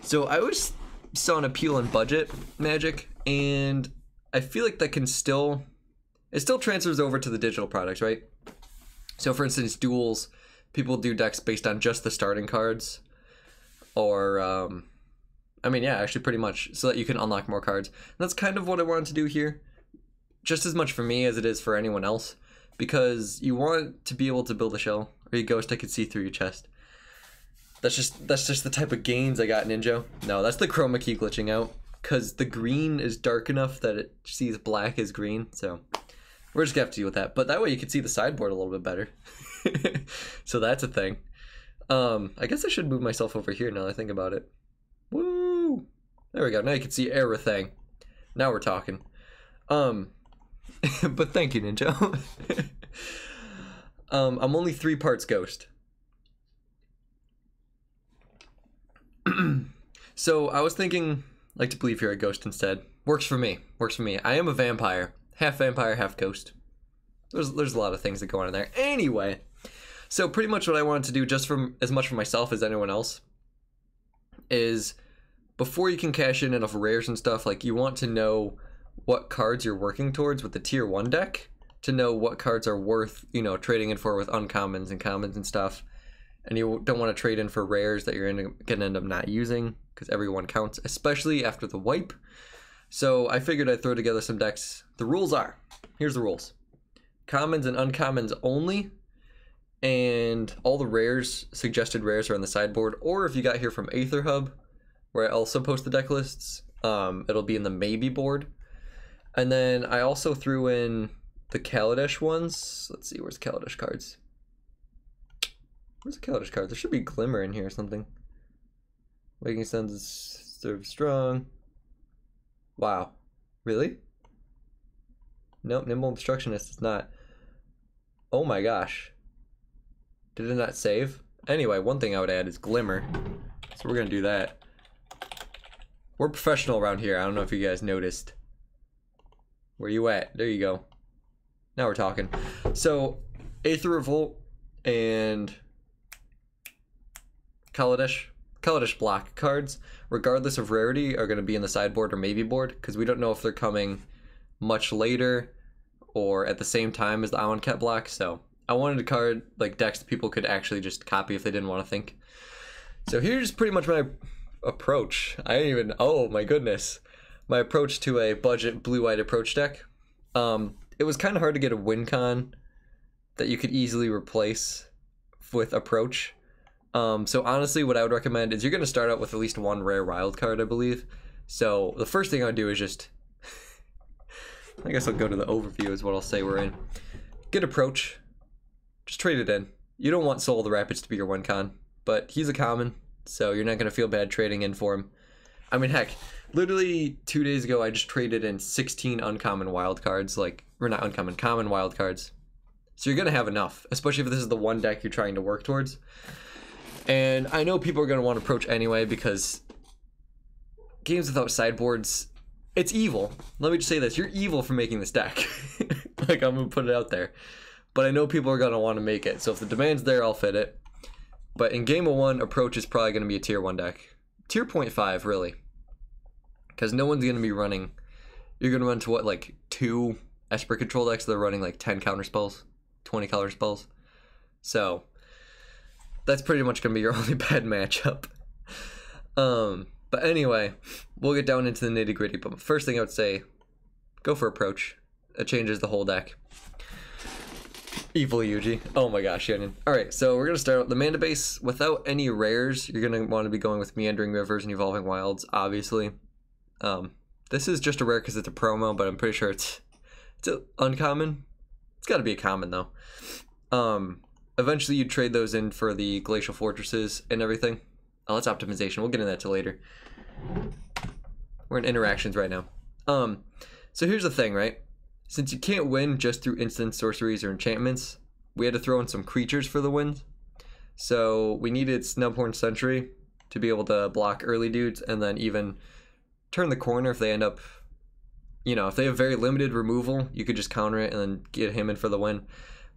So I always saw an appeal in budget Magic, and I feel like that can still, it still transfers over to the digital products, right? So for instance, duels, people do decks based on just the starting cards, or I mean, yeah, actually pretty much, so that you can unlock more cards. And that's kind of what I wanted to do here, just as much for me as it is for anyone else, because you want to be able to build a shell, or you ghost, I could see through your chest. That's just the type of gains I got, Ninja. No, that's the chroma key glitching out, because the green is dark enough that it sees black as green, so we're just gonna have to deal with that. But that way you can see the sideboard a little bit better. So that's a thing. I guess I should move myself over here now that I think about it. Woo! There we go. Now you can see everything. Now we're talking. But thank you, Ninja. I'm only 3 parts ghost. So I was thinking, like to believe you're a ghost instead. Works for me. Works for me. I am a vampire. Half vampire, half ghost. There's a lot of things that go on in there. Anyway, so pretty much what I wanted to do, just from as much for myself as anyone else, is before you can cash in enough rares and stuff, like you want to know what cards you're working towards with the tier 1 deck, to know what cards are worth, you know, trading in for with uncommons and commons and stuff. And you don't want to trade in for rares that you're going to end up not using, because everyone counts, especially after the wipe. So I figured I'd throw together some decks. The rules are, here's the rules. Commons and uncommons only, and all the rares, suggested rares, are on the sideboard, or if you got here from Aether Hub, where I also post the deck lists, it'll be in the maybe board. And then I also threw in the Kaladesh ones. Let's see, where's Kaladesh cards? Where's the Kaladesh cards? There should be Glimmer in here or something. Waking Suns serve strong. Wow. Really? Nope, Nimble Obstructionist is not. Oh my gosh. Did it not save? Anyway, one thing I would add is Glimmer. So we're gonna do that. We're professional around here. I don't know if you guys noticed. Where you at? There you go. Now we're talking. So, Aether Revolt and Kaladesh block cards, regardless of rarity, are going to be in the sideboard or maybe board, because we don't know if they're coming much later or at the same time as the Amonkhet block. So I wanted a card like decks that people could actually just copy if they didn't want to think. So here's pretty much my approach. I didn't even, oh my goodness, my approach to a budget blue-white approach deck. It was kind of hard to get a win con that you could easily replace with approach. So honestly, what I would recommend is you're going to start out with at least 1 rare wild card, I believe. So the first thing I would do is just, I guess I'll go to the overview is what I'll say we're in. Get approach, just trade it in. You don't want Soul of the Rapids to be your win con, but he's a common, so you're not going to feel bad trading in for him. I mean, heck, literally 2 days ago, I just traded in 16 uncommon wild cards, like, or not uncommon, common wild cards. So you're going to have enough, especially if this is the one deck you're trying to work towards. And I know people are going to want to approach anyway, because games without sideboards, it's evil. Let me just say this, you're evil for making this deck. Like, I'm going to put it out there. But I know people are going to want to make it, so if the demand's there, I'll fit it. But in Game of 1, approach is probably going to be a tier 1 deck. Tier 0.5, really. Because no one's going to be running, you're going to run to what, like 2 Esper control decks that are running like 10 counter spells, 20 counter spells. So that's pretty much going to be your only bad matchup. But anyway, we'll get down into the nitty gritty. But first thing I would say, go for approach. It changes the whole deck. Evil Yuji. Oh my gosh, Shannon. Alright, so we're going to start with the mana base. Without any rares, you're going to want to be going with Meandering Rivers and Evolving Wilds, obviously. This is just a rare because it's a promo, but I'm pretty sure it's uncommon. It's got to be a common, though. Eventually, you trade those in for the Glacial Fortresses and everything. Oh, that's optimization. We'll get into that till later. We're in interactions right now. So here's the thing, right? Since you can't win just through instant sorceries or enchantments, we had to throw in some creatures for the wins. So we needed Snubhorn Sentry to be able to block early dudes and then even turn the corner if they end up, you know, if they have very limited removal, you could just counter it and then get him in for the win.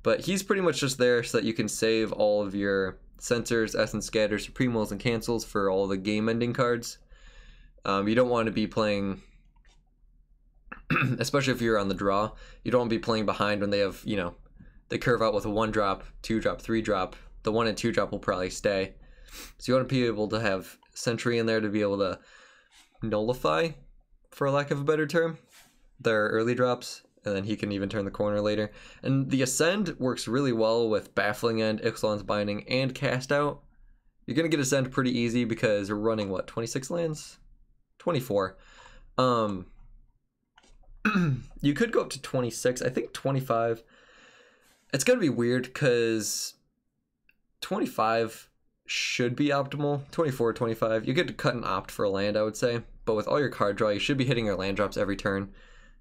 But he's pretty much just there so that you can save all of your Censors, Essence Scatter, Supreme Wills, and Cancels for all the game-ending cards. You don't want to be playing, especially if you're on the draw, you don't want to be playing behind when they have, you know, they curve out with a 1-drop, 2-drop, 3-drop. The 1 and 2-drop will probably stay. So you want to be able to have Sentry in there to be able to nullify, for lack of a better term, their early drops, and then he can even turn the corner later. And the Ascend works really well with Baffling End, Ixalan's Binding, and Cast Out. You're going to get Ascend pretty easy because you're running, what, 26 lands? 24. You could go up to 26. I think 25. It's going to be weird because 25 should be optimal. 24, 25. You get to cut and opt for a land, I would say. But with all your card draw, you should be hitting your land drops every turn.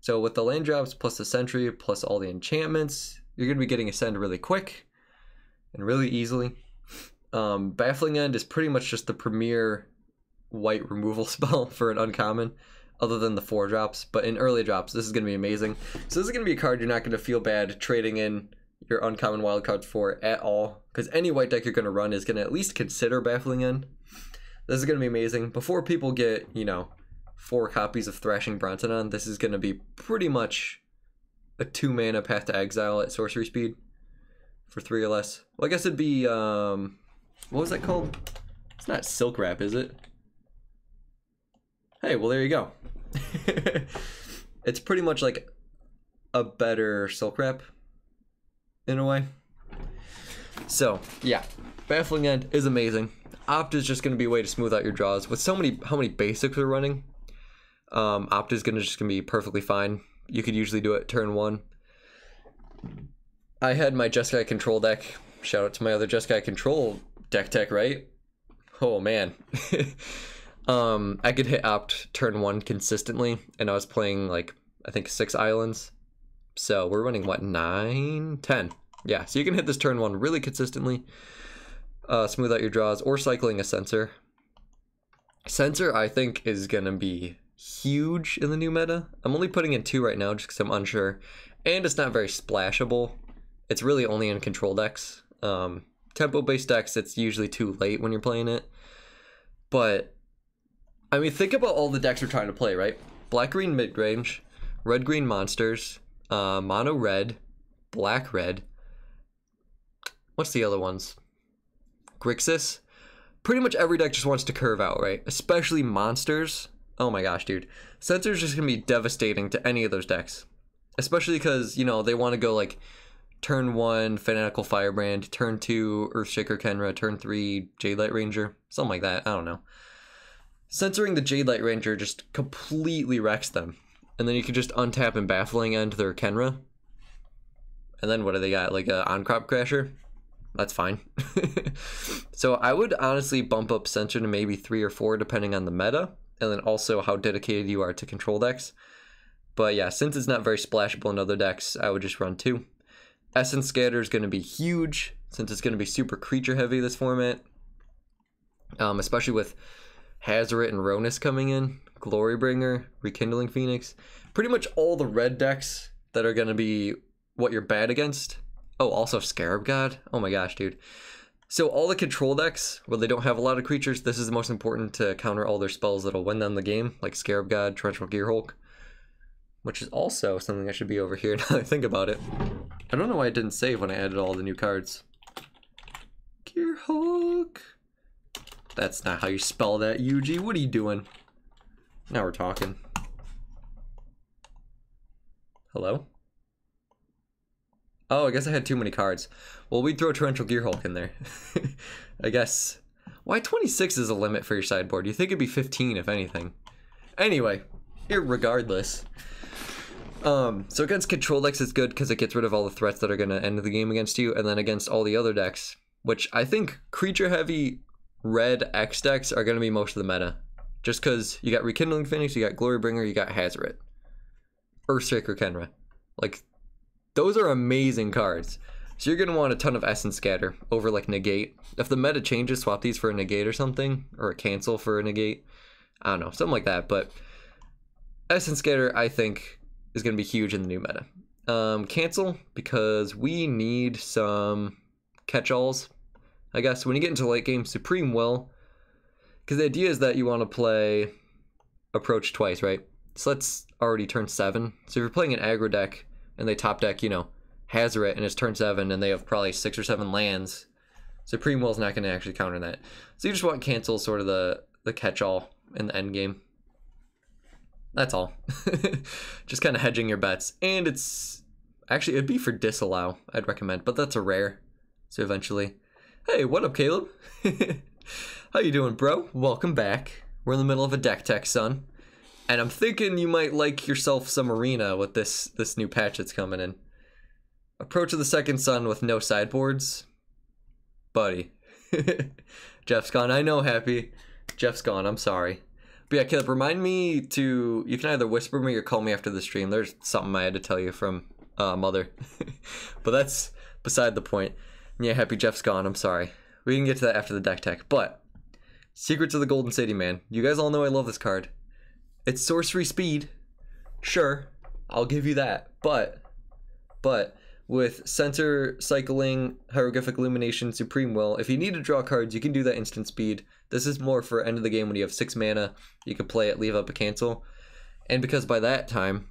So with the land drops plus the Sentry plus all the enchantments, you're going to be getting Ascend really quick and really easily. Baffling End is pretty much just the premier white removal spell for an uncommon, other than the 4 drops. But in early drops, this is going to be amazing. So this is going to be a card you're not going to feel bad trading in your uncommon wildcards for at all, because any white deck you're going to run is going to at least consider Baffling End. This is going to be amazing. Before people get, you know, 4 copies of Thrashing Bronson on, this is going to be pretty much a 2-mana Path to Exile at sorcery speed for 3 or less. Well, I guess it'd be, what was that called? It's not Silk Wrap, is it? Hey, well, there you go. It's pretty much like a better Silk Wrap in a way. So, yeah, Baffling End is amazing. Opt is just going to be a way to smooth out your draws. With how many basics we're running, Opt is going to be perfectly fine. You could usually do it turn 1. I had my Jeskai Control deck. Shout out to my other Jeskai Control deck tech, right? Oh, man. I could hit Opt turn 1 consistently, and I was playing, like, I think 6 islands. So we're running, what, 9? 10. Yeah, so you can hit this turn 1 really consistently. Smooth out your draws, or cycling a Censor. Censor, I think, is going to be huge in the new meta. I'm only putting in 2 right now just because I'm unsure. And it's not very splashable. It's really only in control decks. Tempo-based decks, it's usually too late when you're playing it. But, I mean, think about all the decks we're trying to play, right? Black-green mid-range, red-green monsters, mono-red, black-red. What's the other ones? Grixis. Pretty much every deck just wants to curve out, right? Especially monsters. Oh my gosh, dude. Censor's just going to be devastating to any of those decks. Especially because, you know, they want to go like turn 1, Fanatical Firebrand, turn 2, Earthshaker Kenra, turn 3, Jadelight Ranger. Something like that. I don't know. Censoring the Jadelight Ranger just completely wrecks them. And then you could just untap and Baffling End their Kenra. And then what do they got? Like a On-Crop Crasher? That's fine. So I would honestly bump up Censor to maybe 3 or 4 depending on the meta, and then also how dedicated you are to control decks. But yeah, since it's not very splashable in other decks, I would just run 2. Essence Scatter is going to be huge since it's going to be super creature heavy this format, especially with Hazoret and Ronus coming in, Glorybringer, Rekindling Phoenix. Pretty much all the red decks that are going to be what you're bad against. Oh, also Scarab God. Oh my gosh, dude. So all the control decks, where they don't have a lot of creatures, this is the most important to counter all their spells that'll win them the game, like Scarab God, Torrential Gearhulk, which is also something that should be over here now that I think about it. I don't know why I didn't save when I added all the new cards. Gearhulk. That's not how you spell that, Yuji. What are you doing? Now we're talking. Hello? Oh, I guess I had too many cards. Well, we'd throw Torrential Gearhulk in there. I guess. Why 26 is a limit for your sideboard? You think it'd be 15, if anything. Anyway, irregardless. So against control decks, it's good because it gets rid of all the threats that are going to end the game against you. And then against all the other decks, which I think creature-heavy red X decks are going to be most of the meta. Just because you got Rekindling Phoenix, you got Glorybringer, you got Hazoret. Earthshaker Kenra. Like, those are amazing cards. So you're going to want a ton of Essence Scatter over like Negate. If the meta changes, swap these for a Negate or something. Or a Cancel for a Negate. I don't know, something like that. But Essence Scatter, I think, is going to be huge in the new meta. Cancel, because we need some catch-alls. I guess. When you get into late game, Supreme Will, because the idea is that you want to play Approach twice, right? So let's already turn 7. So if you're playing an aggro deck and they top deck, you know, Azor and it's turn 7 and they have probably 6 or 7 lands, Supreme Will's not going to actually counter that. So you just want cancel, sort of the catch-all in the end game. That's all. Just kind of hedging your bets. And it's actually, it'd be for disallow, I'd recommend, but that's a rare. So eventually, hey, what up, Caleb? How you doing, bro? Welcome back. We're in the middle of a deck tech, son. And I'm thinking you might like yourself some Arena with this new patch that's coming in. Approach of the Second Sun with no sideboards. Buddy. Jeff's gone. I know, Happy. Jeff's gone. I'm sorry. But yeah, Caleb, remind me to... You can either whisper me or call me after the stream. There's something I had to tell you from Mother. But that's beside the point. Yeah, Happy, Jeff's gone. I'm sorry. We can get to that after the deck tech. But Secrets of the Golden City, man. You guys all know I love this card. It's sorcery speed. Sure, I'll give you that. But with Center Cycling, Hieroglyphic Illumination, Supreme Will, if you need to draw cards, you can do that instant speed. This is more for end of the game when you have 6 mana. You can play it, leave up a cancel. And because by that time,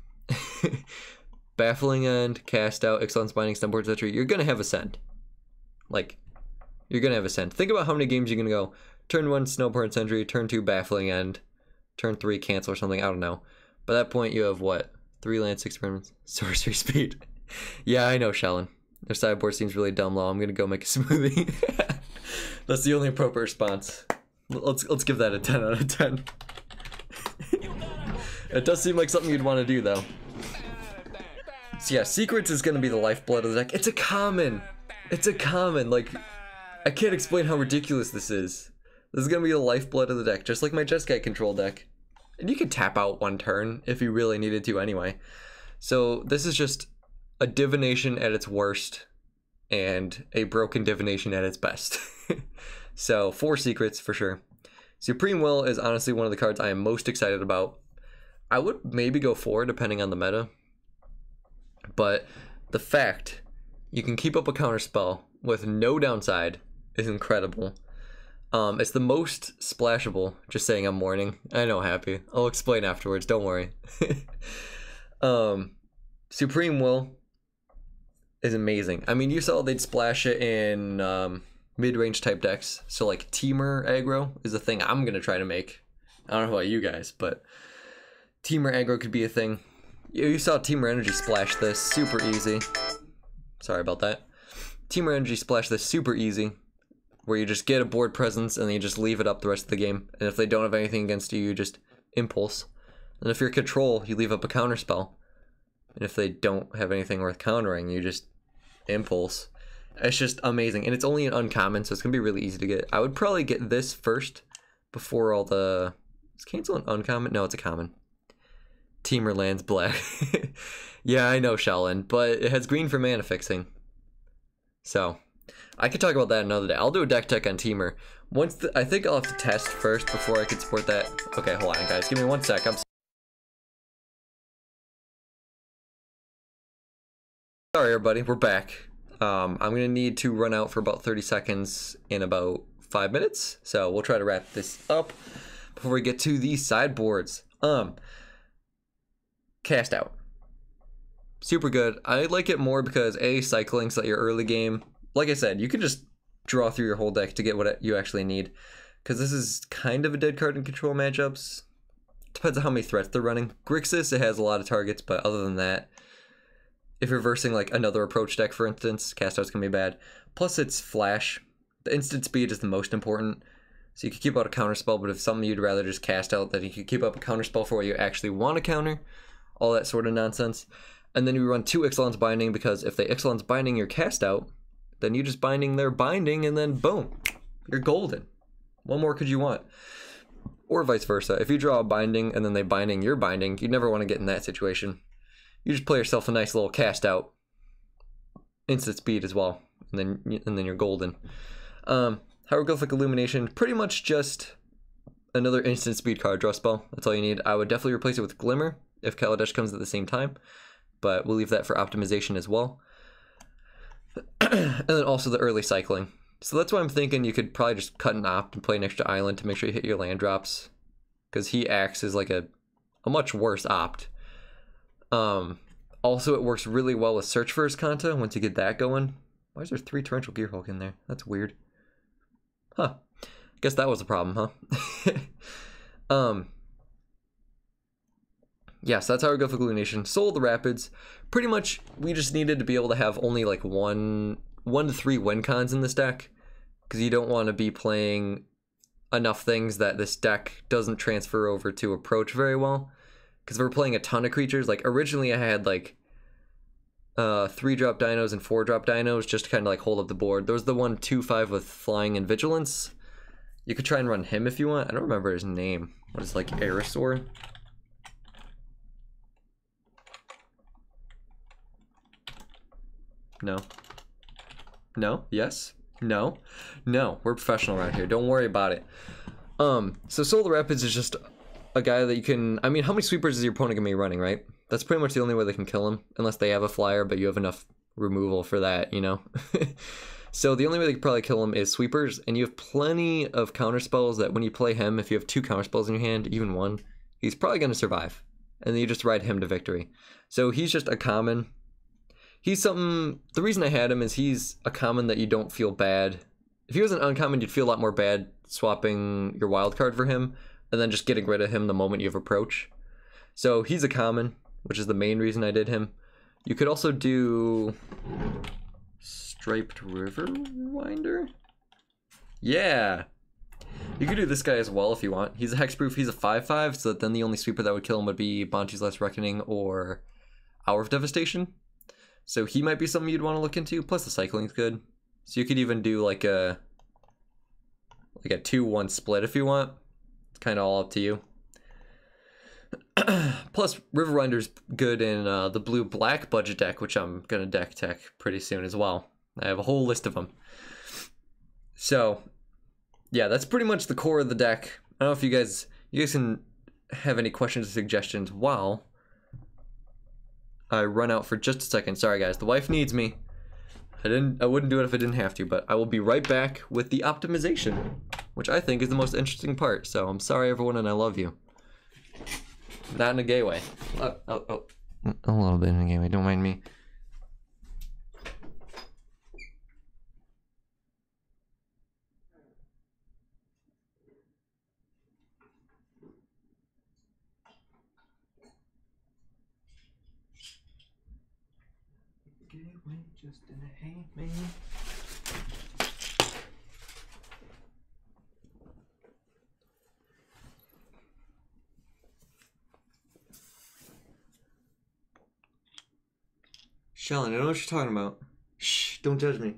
Baffling End, Cast Out, Excellence Binding, Stunboard Sentry, you're going to have Ascend. Like, you're going to have Ascend. Think about how many games you're going to go. Turn 1, Snowboard Sentry, turn 2, Baffling End, turn 3, Cancel or something, I don't know. By that point, you have what? 3 lands, 6 permanents, sorcery speed. Yeah, I know, Shellen. Their sideboard seems really dumb low. I'm going to go make a smoothie. That's the only appropriate response. Let's give that a 10 out of 10. It does seem like something you'd want to do, though. So yeah, Secrets is going to be the lifeblood of the deck. It's a common. It's a common. Like, I can't explain how ridiculous this is. This is going to be the lifeblood of the deck, just like my Jeskai control deck. And you could tap out 1 turn if you really needed to anyway. So this is just a divination at its worst and a broken divination at its best. So 4 secrets for sure. Supreme Will is honestly one of the cards I am most excited about. I would maybe go 4 depending on the meta. But the fact you can keep up a counterspell with no downside is incredible. It's the most splashable. Just saying, I'm mourning. I know, Happy. I'll explain afterwards. Don't worry. Supreme Will is amazing. I mean, you saw they'd splash it in mid-range type decks. So like Teamer aggro is a thing I'm gonna try to make. I don't know about you guys, but Teamer aggro could be a thing. You saw Teamer Energy splash this super easy. Sorry about that. Teamer Energy splash this super easy, where you just get a board presence and then you just leave it up the rest of the game. And if they don't have anything against you, you just impulse. And if you're control, you leave up a counter spell. And if they don't have anything worth countering, you just impulse. It's just amazing. And it's only an uncommon, so it's going to be really easy to get. I would probably get this first before all the... Is cancel an uncommon? No, it's a common. Teamer lands black. Yeah, I know, Shellen, but it has green for mana fixing. So, I could talk about that another day. I'll do a deck tech on Teamer. I think I'll have to test first before I could support that. Okay, hold on, guys. Give me 1 sec. I'm sorry, everybody. We're back. I'm going to need to run out for about 30 seconds in about 5 minutes. So, we'll try to wrap this up before we get to the sideboards. Cast Out. Super good. I like it more because cycling's like your early game. Like I said, you can just draw through your whole deck to get what you actually need. Because this is kind of a dead card in control matchups. Depends on how many threats they're running. Grixis, it has a lot of targets, but other than that, if you're versing like another approach deck, for instance, Cast Out's gonna be bad. Plus it's flash. The instant speed is the most important. So you can keep out a counter spell, but if something you'd rather just cast out, then you can keep up a counter spell for what you actually want to counter. All that sort of nonsense. And then you run 2 Excellence Binding, because if they Excellence Binding your Cast Out, then you just binding their binding, and then boom, you're golden. What more could you want? Or vice versa. If you draw a binding and then they binding your binding, you never want to get in that situation. You just play yourself a nice little Cast Out, instant speed as well, and then you're golden. Hieroglyphic Illumination, pretty much just another instant speed card draw spell. That's all you need. I would definitely replace it with Glimmer if Kaladesh comes at the same time, but we'll leave that for optimization as well. And then also the early cycling. So that's why I'm thinking you could probably just cut an opt and play an extra island to make sure you hit your land drops. Because he acts as like a much worse opt. Also, it works really well with Search for his Kanta once you get that going. Why is there 3 Torrential Gearhulk in there? That's weird. Huh. Guess that was a problem, huh? Yeah, so that's how we go for Glutination. Soul the Rapids. Pretty much, we just needed to be able to have only like 1 to 3 win cons in this deck. Because you don't want to be playing enough things that this deck doesn't transfer over to approach very well. Because we're playing a ton of creatures. Like, originally I had like 3-drop dinos and 4-drop dinos just to kind of like hold up the board. There was the 1/2/5 with Flying and Vigilance. You could try and run him if you want. I don't remember his name. What is like Azor? No. No? Yes? No? No. We're professional around here. Don't worry about it. So Soul the Rapids is just a guy that you can... I mean, how many sweepers is your opponent going to be running, right? That's pretty much the only way they can kill him. Unless they have a flyer, but you have enough removal for that, you know? So the only way they could probably kill him is sweepers, and you have plenty of counter spells that when you play him, if you have 2 counter spells in your hand, even 1, he's probably going to survive. And then you just ride him to victory. So he's just a common. He's something... The reason I had him is he's a common that you don't feel bad. If he was an uncommon, you'd feel a lot more bad swapping your wild card for him, and then just getting rid of him the moment you have approach. So he's a common, which is the main reason I did him. You could also do... Striped Riverwinder? Yeah! You could do this guy as well if you want. He's a hexproof, he's a 5/5, so that then the only sweeper that would kill him would be Banshee Last Reckoning or Hour of Devastation. So he might be something you'd want to look into, plus the cycling's good. So you could even do like a 2-1 split if you want. It's kind of all up to you. Plus, Riverwinder's good in the blue-black budget deck, which I'm going to deck tech pretty soon as well. I have a whole list of them. So, yeah, that's pretty much the core of the deck. I don't know if you guys can have any questions or suggestions while I run out for just a second. Sorry, guys. The wife needs me. I wouldn't do it if I didn't have to, but I will be right back with the optimization, which I think is the most interesting part. So I'm sorry, everyone, and I love you. Not in a gay way. A little bit in a gay way. Don't mind me. Gay way, just in a hate man. Shellin, I know what you're talking about. Shh, don't judge me.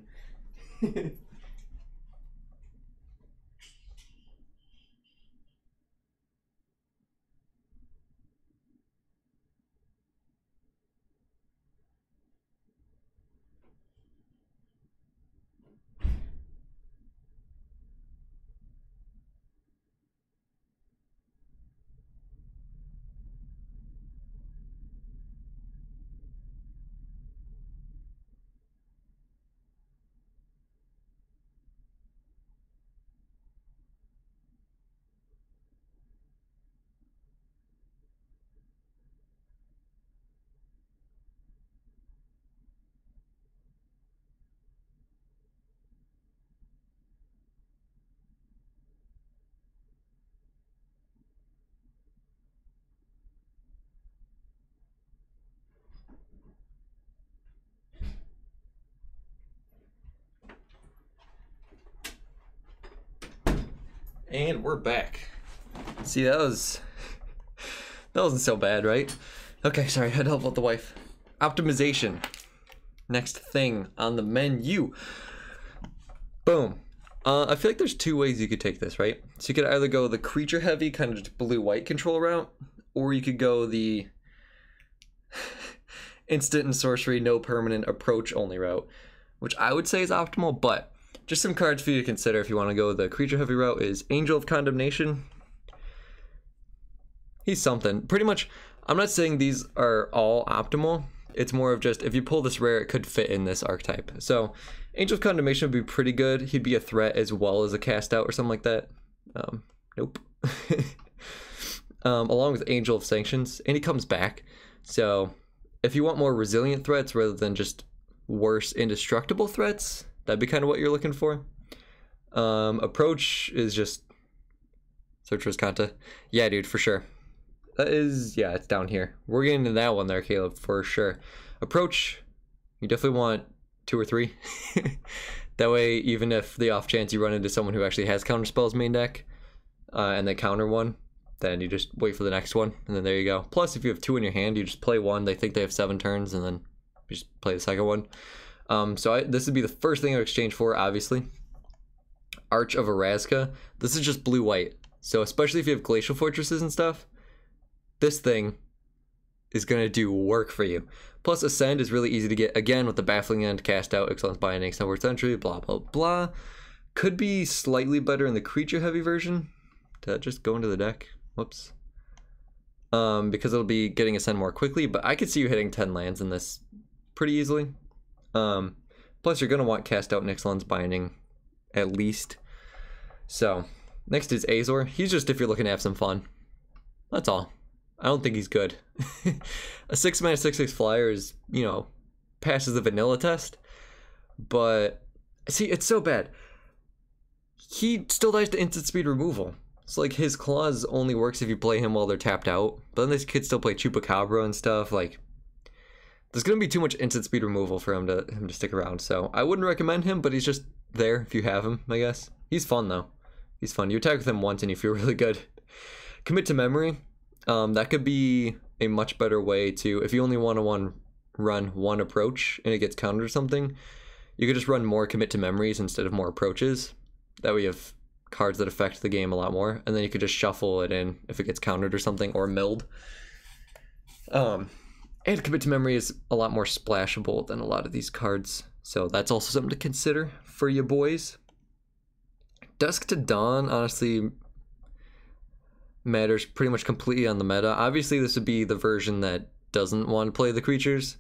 And we're back. See, that wasn't so bad, right? Okay, sorry, I had to help out the wife. Optimization. Next thing on the menu. Boom. I feel like there's 2 ways you could take this, right? So you could either go the creature heavy, kind of just blue-white control route, or you could go the instant and sorcery, no permanent approach only route, which I would say is optimal, but just some cards for you to consider if you want to go the creature heavy route is Angel of Condemnation. He's something. Pretty much, I'm not saying these are all optimal, It's more of just, if you pull this rare, it could fit in this archetype. So Angel of Condemnation would be pretty good. He'd be a threat as well as a cast out or something like that. Nope. Along with Angel of Sanctions, and he comes back. So if you want more resilient threats rather than just worse indestructible threats, that'd be kind of what you're looking for. Approach is just Searcher's Kanta. Yeah, dude, for sure. That is, yeah, it's down here. We're getting into that one there, Caleb, for sure. Approach, you definitely want 2 or 3. That way, even if the off chance you run into someone who actually has counter spells main deck, and they counter one, then you just wait for the next one, and then there you go. Plus, if you have 2 in your hand, you just play one. They think they have 7 turns, and then you just play the second one. This would be the first thing I would exchange for, obviously. Arch of Erazka. This is just blue-white. So especially if you have Glacial Fortresses and stuff, this thing is going to do work for you. Plus, Ascend is really easy to get, again, with the Baffling End, Cast Out, Excellence Binding, Snowboard Sentry, blah, blah, blah. Could be slightly better in the creature-heavy version. Did that just go into the deck? Whoops. Because it'll be getting Ascend more quickly, but I could see you hitting 10 lands in this pretty easily. Plus, you're going to want Cast Out and Excellence Binding, at least. So, next is Azor. He's just if you're looking to have some fun. That's all. I don't think he's good. A 6-mana 6/6 flyer is, you know, passes the vanilla test. But, see, it's so bad. He still dies to instant speed removal. It's like his clause only works if you play him while they're tapped out. But then this kid still play Chupacabra and stuff. Like, there's going to be too much instant speed removal for him to stick around. So, I wouldn't recommend him, but he's just there if you have him, I guess. He's fun, though. He's fun. You attack with him once and you feel really good. Commit to Memory. That could be a much better way to, if you only want to run one approach and it gets countered or something, you could just run more Commit to Memories instead of more approaches. That way you have cards that affect the game a lot more, and then you could just shuffle it in if it gets countered or something, or milled. And Commit to Memory is a lot more splashable than a lot of these cards, so that's also something to consider for you boys. Dusk to Dawn, honestly, matters pretty much completely on the meta. Obviously, this would be the version that doesn't want to play the creatures.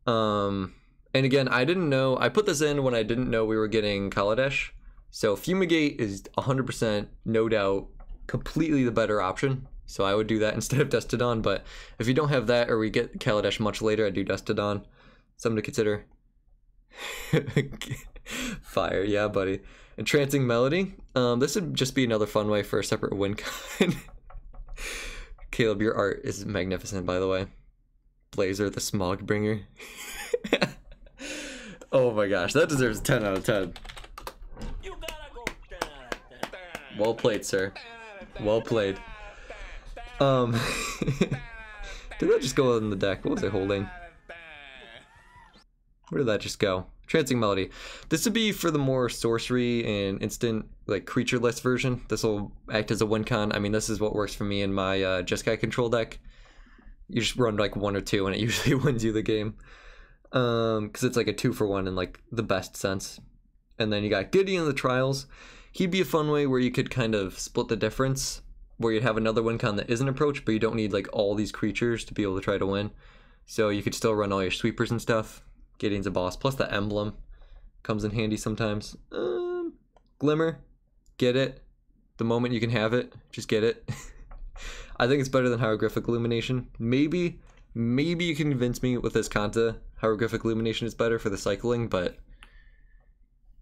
And again, I didn't know, I put this in when I didn't know we were getting Kaladesh. So Fumigate is 100%, no doubt, completely the better option. So I would do that instead of Dusk to Dawn. But if you don't have that, or we get Kaladesh much later, I'd do Dusk to Dawn. Something to consider. Fire, yeah, buddy. Entrancing Melody. This would just be another fun way for a separate win con. Caleb, your art is magnificent, by the way. Blazer, the Smog Bringer. Oh my gosh, that deserves a 10 out of 10. Well played, sir. Well played. Did that just go in the deck? What was I holding? Where did that just go? Entrancing Melody. This would be for the more sorcery and instant, like, creature-less version. This will act as a win con. I mean, this is what works for me in my Jeskai control deck. You just run, like, 1 or 2, and it usually wins you the game. Because it's, like, a 2-for-1 in, like, the best sense. And then you got Gideon in the Trials. He'd be a fun way where you could kind of split the difference, where you'd have another win con that isn't approach, but you don't need, like, all these creatures to be able to try to win. So you could still run all your sweepers and stuff. Gideon's a boss. Plus the emblem comes in handy sometimes. Glimmer. Get it. The moment you can have it, just get it. I think it's better than Hieroglyphic Illumination. Maybe you can convince me with this Kanta, Hieroglyphic Illumination is better for the cycling, but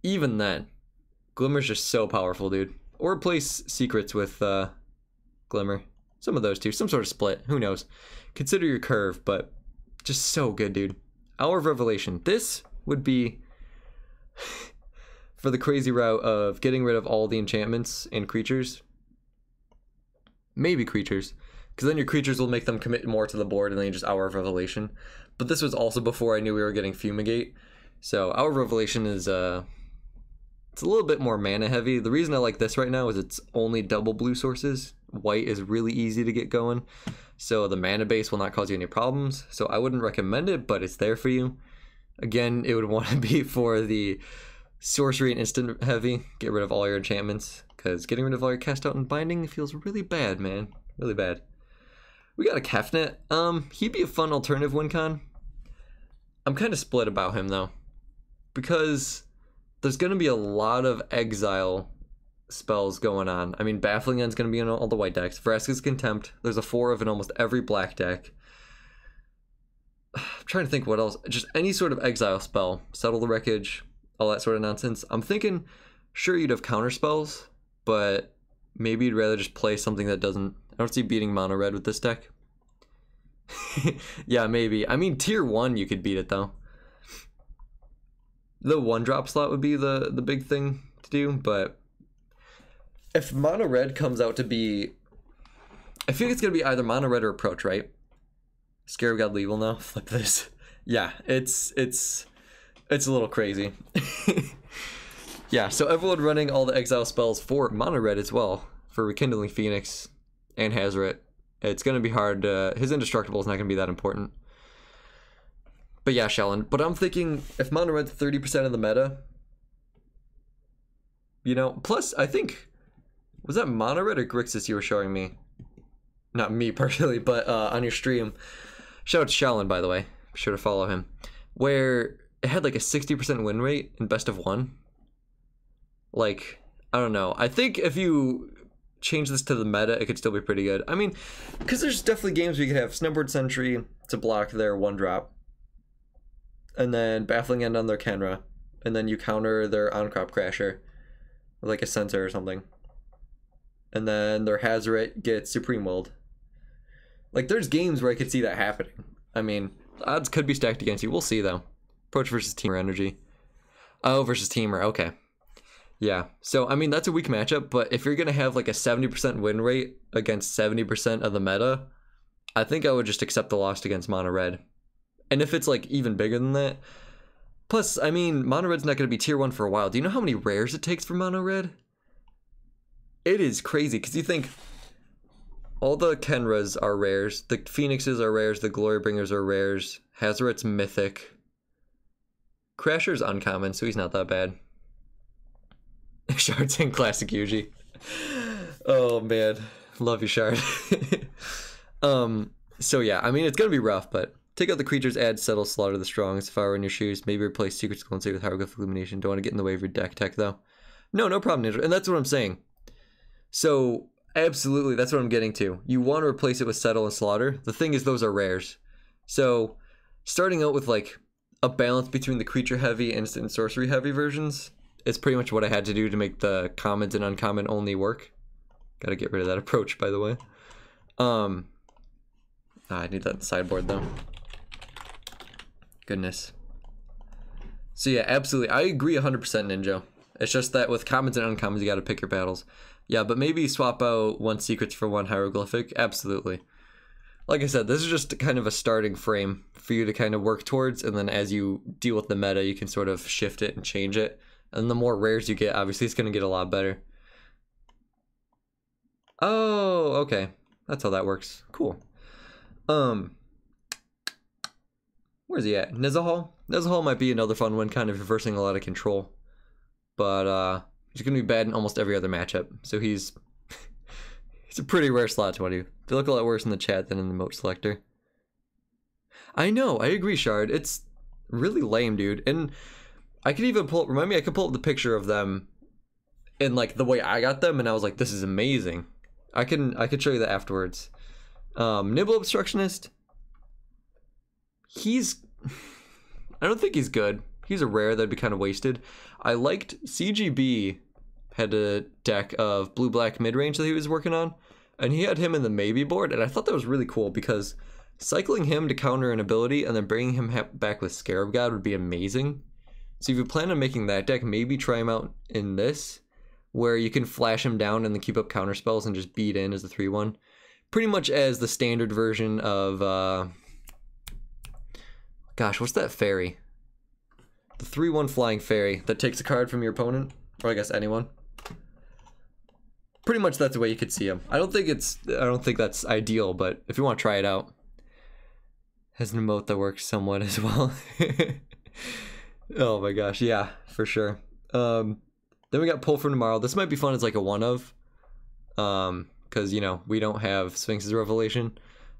even then, Glimmer's just so powerful, dude. Or replace Secrets with Glimmer. Some of those two. Some sort of split. Who knows? Consider your curve, but just so good, dude. Hour of Revelation. This would be for the crazy route of getting rid of all the enchantments and creatures. Maybe creatures. Because then your creatures will make them commit more to the board and then you just Hour of Revelation. But this was also before I knew we were getting Fumigate. So Hour of Revelation is it's a little bit more mana heavy. The reason I like this right now is it's only double blue sources. White is really easy to get going. So the mana base will not cause you any problems. So I wouldn't recommend it, but it's there for you. Again, it would want to be for the sorcery and instant heavy. Get rid of all your enchantments. Because getting rid of all your cast out and binding feels really bad, man. Really bad. We got a Kefnet. He'd be a fun alternative win con. I'm kind of split about him though, because there's going to be a lot of exile spells going on. I mean, Baffling End's going to be in all the white decks. Vraska's Contempt. There's a 4 of in almost every black deck. I'm trying to think what else. Just any sort of exile spell. Settle the Wreckage, all that sort of nonsense. I'm thinking, sure, you'd have counter spells, but maybe you'd rather just play something that doesn't... I don't see beating mono red with this deck. Yeah, maybe. I mean, tier 1 you could beat it though. The 1-drop slot would be the big thing to do, but if mono red comes out to be... I think it's going to be either mono red or approach, right? Scarab God Level now. Flip this. Yeah, it's a little crazy. Yeah, so everyone running all the exile spells for mono red as well, for Rekindling Phoenix and Hazoret. It's going to be hard. His Indestructible is not going to be that important. But yeah, Shallon. But I'm thinking if mono red's 30% of the meta, you know, plus I think, was that mono red or Grixis you were showing me? Not me personally, but on your stream. Shout out to Shallon, by the way. Be sure to follow him. Where it had like a 60% win rate in best of 1. Like, I don't know. I think if you change this to the meta, it could still be pretty good. I mean, because there's definitely games where you could have Snowboard Sentry to block their 1-drop. And then Baffling End on their Kenra. And then you counter their On-Crop Crasher with like a Sensor or something. And then their Hazoret gets Supreme Willed. Like, there's games where I could see that happening. I mean, odds could be stacked against you. We'll see, though. Approach versus Teamer energy. Oh, versus Teamer. Okay. Yeah. So, I mean, that's a weak matchup, but if you're going to have, like, a 70% win rate against 70% of the meta, I think I would just accept the loss against Mono Red. And if it's, like, even bigger than that... Plus, I mean, Mono Red's not going to be tier 1 for a while. Do you know how many rares it takes for Mono Red? It is crazy, because you think... all the Kenras are rares, the Phoenixes are rares, the Glorybringers are rares, Hazoret's mythic. Crasher's uncommon, so he's not that bad. Shard's in Classic Yuji. Oh man, love you, Shard. So yeah, I mean, it's gonna be rough, but take out the creatures, add Settle, Slaughter the Strongest. If I were in your shoes, maybe replace Secret Skull and Save with Hieroglyphic Illumination. Don't want to get in the way of your deck tech though. No problem, Ninja. And that's what I'm saying. So absolutely, that's what I'm getting to. You want to replace it with Settle and Slaughter. The thing is, those are rares. So starting out with like a balance between the creature heavy, instant, and sorcery heavy versions is pretty much what I had to do to make the commons and uncommon only work. Gotta get rid of that approach, by the way. I need that in the sideboard though. Goodness. So yeah, absolutely. I agree 100%, Ninja. It's just that with commons and uncommons, you gotta pick your battles. Yeah, but maybe swap out 1 secrets for 1 hieroglyphic. Absolutely. Like I said, this is just kind of a starting frame for you to kind of work towards, and then as you deal with the meta, you can sort of shift it and change it. And the more rares you get, obviously, it's going to get a lot better. Oh, okay. That's how that works. Cool. Where's he at? Nizahal? Nizahal might be another fun one, kind of reversing a lot of control. But, he's going to be bad in almost every other matchup. So he's a pretty rare slot 20. They look a lot worse in the chat than in the moat selector. I know, I agree, Shard. It's really lame, dude. And I could even pull up, remind me, I could pull up the picture of them in like the way I got them, and I was like, this is amazing. I could show you that afterwards. Nibble Obstructionist. I don't think he's good. He's a rare that'd be kind of wasted. I liked CGB had a deck of blue-black mid-range that he was working on, and he had him in the maybe board, and I thought that was really cool because cycling him to counter an ability and then bringing him back with Scarab God would be amazing. So if you plan on making that deck, maybe try him out in this, where you can flash him down and then keep up counter spells and just beat in as the 3-1. Pretty much as the standard version of, gosh, what's that fairy? The 3-1 flying fairy that takes a card from your opponent, or I guess anyone. Pretty much that's the way you could see him. I don't think that's ideal, but if you want to try it out. Has an emote that works somewhat as well. Oh my gosh, yeah, for sure. Then we got Pull for Tomorrow. This might be fun as like a one of. Because, you know, we don't have Sphinx's Revelation.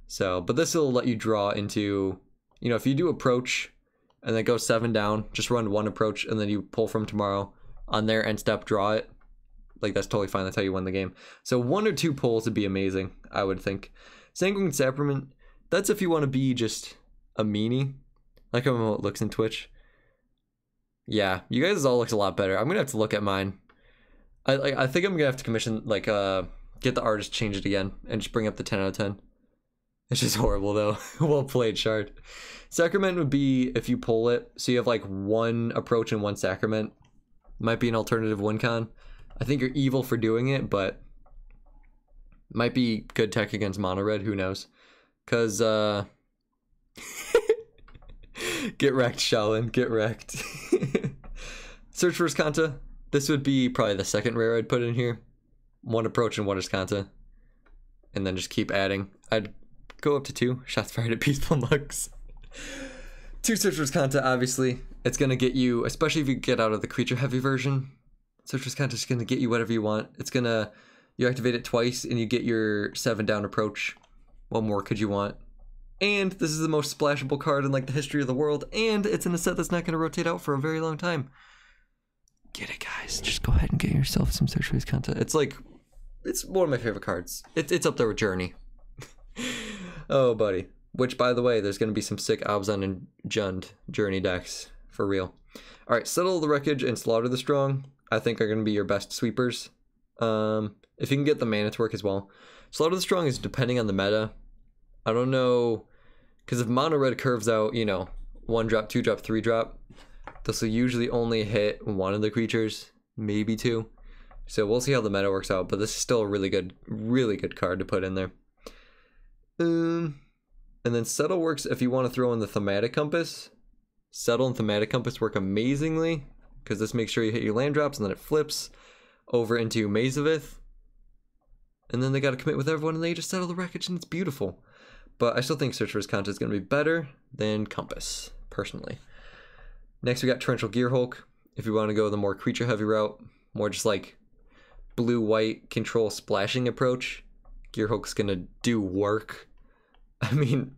So, but this will let you draw into, you know, if you do approach and then go 7 down. Just run 1 approach, and then you pull from tomorrow. On their end step, draw it. Like, that's totally fine. That's how you win the game. So 1 or 2 pulls would be amazing, I would think. Sanguine Sacrament, that's if you want to be just a meanie. Like how it looks in Twitch. Yeah, you guys all looks a lot better. I'm gonna have to look at mine. I think I'm gonna have to commission, like, get the artist to change it again and just bring up the 10 out of 10. It's just horrible though. Well played, Shard. Sacrament would be if you pull it, so you have like 1 approach and 1 sacrament. Might be an alternative win con. I think you're evil for doing it, but might be good tech against mono red. Who knows? Cause get wrecked, Shaolin. Get wrecked. Search for Iskanta. This would be probably the second rare I'd put in here. 1 approach and 1 Iskanta. And then just keep adding. I'd go up to 2. Shots fired at Peaceful Mugs. 2 Search for Iskanta, obviously. It's going to get you, especially if you get out of the creature heavy version. Search for Iskanta is going to get you whatever you want. It's going to, you activate it twice and you get your 7 down approach. What more could you want? And this is the most splashable card in like the history of the world, and it's in a set that's not going to rotate out for a very long time. Get it, guys. Just go ahead and get yourself some Search for Iskanta. It's like, it's one of my favorite cards. It's up there with Journey. Oh, buddy. Which, by the way, there's going to be some sick Abzan and Jund Journey decks. For real. Alright, Settle the Wreckage and Slaughter the Strong, I think are going to be your best sweepers. If you can get the mana to work as well. Slaughter the Strong is depending on the meta. I don't know, because if mono red curves out, you know, 1 drop, 2 drop, 3 drop, this will usually only hit 1 of the creatures, maybe 2. So we'll see how the meta works out, but this is still a really good card to put in there. And then Settle works if you want to throw in the Thematic Compass. Settle and Thematic Compass work amazingly, because this makes sure you hit your land drops, and then it flips over into Maze of Ith. And then they got to commit with everyone, and they just settle the wreckage, and it's beautiful. But I still think Search for Iskanta is going to be better than Compass, personally. Next, we got Torrential Gearhulk. If you want to go the more creature-heavy route, more just like blue-white control splashing approach, Gearhulk's going to do work. I mean,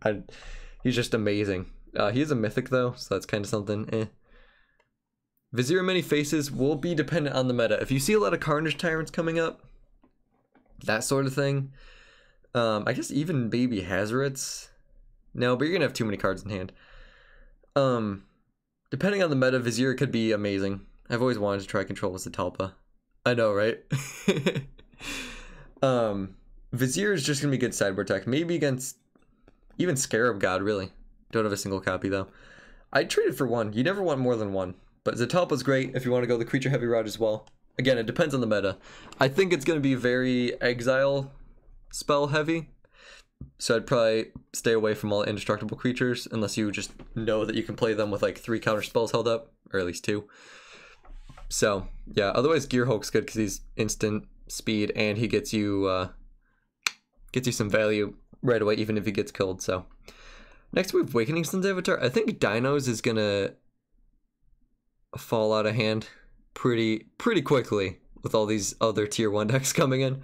he's just amazing. He is a mythic, though, so that's kind of something. Vizier of Many Faces will be dependent on the meta. If you see a lot of Carnage Tyrants coming up, that sort of thing. I guess even Baby Hazarets. No, but you're going to have too many cards in hand. Depending on the meta, Vizier could be amazing. I've always wanted to try control with Zatalpa. I know, right? Vizier is just going to be good sideboard tech. Maybe against even Scarab God, really. Don't have a single copy, though. I'd trade it for 1. You never want more than 1. But Zatalpa's great if you want to go the creature heavy route as well. Again, it depends on the meta. I think it's going to be very exile spell heavy. So I'd probably stay away from all indestructible creatures unless you just know that you can play them with like 3 counter spells held up, or at least 2. So yeah, otherwise Gearhulk's good because he's instant speed and he gets you some value right away even if he gets killed. So next we have Awakening Sun's Avatar. I think Dinos is gonna fall out of hand pretty quickly with all these other tier 1 decks coming in.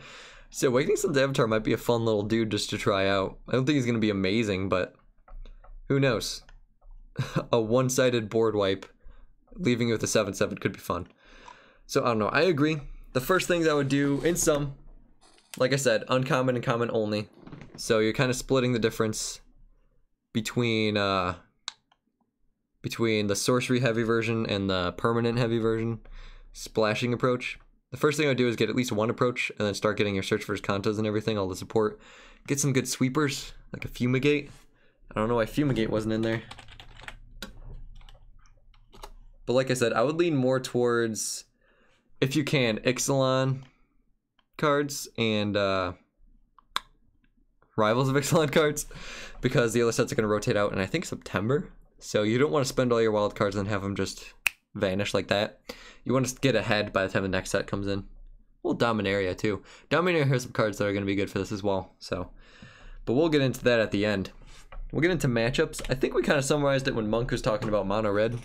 So Awakening Sun's Avatar might be a fun little dude just to try out. I don't think he's going to be amazing, but who knows? A one-sided board wipe, leaving you with a 7/7 could be fun. So I don't know. I agree. The first things I would do, in some, like I said, uncommon and common only. So you're kind of splitting the difference between the sorcery heavy version and the permanent heavy version. Splashing approach. The first thing I would do is get at least 1 approach and then start getting your Search for Iskantas and everything, all the support. Get some good sweepers, like a Fumigate. I don't know why Fumigate wasn't in there. But like I said, I would lean more towards, if you can, Ixalan cards and Rivals of Ixalan cards, because the other sets are going to rotate out in, I think, September. So you don't want to spend all your wild cards and have them just vanish like that. You want to get ahead by the time the next set comes in. Well, Dominaria too. Dominaria has some cards that are going to be good for this as well. So, but we'll get into that at the end. We'll get into matchups. I think we kind of summarized it when Monk was talking about Mono Red.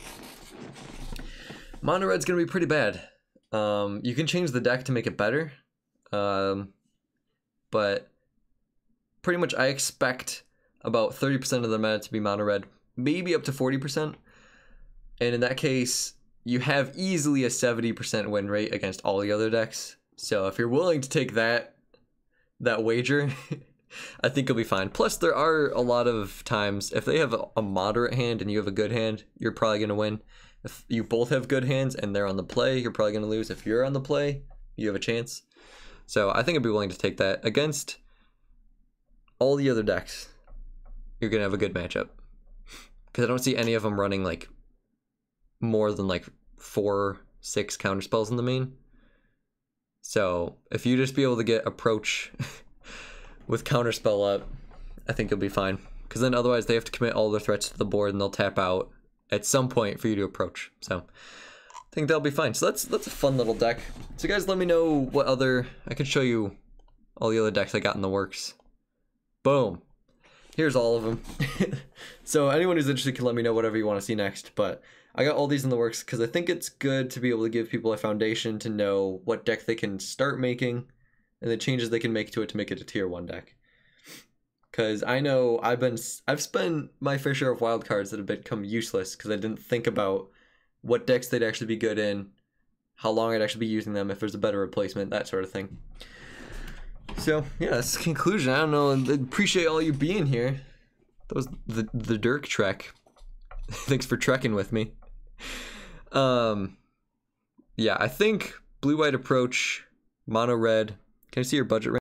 Mono Red's going to be pretty bad. You can change the deck to make it better. But pretty much I expect about 30% of the meta to be Mono Red. Maybe up to 40%. And in that case, you have easily a 70% win rate against all the other decks. So if you're willing to take that wager, I think you'll be fine. Plus, there are a lot of times, if they have a moderate hand and you have a good hand, you're probably going to win. If you both have good hands and they're on the play, you're probably going to lose. If you're on the play, you have a chance. So I think I'd be willing to take that. Against all the other decks, you're going to have a good matchup. Because I don't see any of them running like more than like 4-6 counterspells in the main. So if you just be able to get approach with counterspell up, I think you'll be fine. Because then otherwise they have to commit all their threats to the board and they'll tap out at some point for you to approach. So I think that'll be fine. So that's a fun little deck. So guys, let me know what other, I can show you all the other decks I got in the works. Boom. Here's all of them. So anyone who's interested can let me know whatever you want to see next. But I got all these in the works because I think it's good to be able to give people a foundation to know what deck they can start making and the changes they can make to it to make it a tier 1 deck. Because I know I've spent my fair share of wild cards that have become useless because I didn't think about what decks they'd actually be good in, how long I'd actually be using them, if there's a better replacement, that sort of thing. So yeah, that's the conclusion. I don't know. I appreciate all you being here. That was the Dirk trek. Thanks for trekking with me. Yeah, I think blue-white approach, mono red. Can I see your budget range?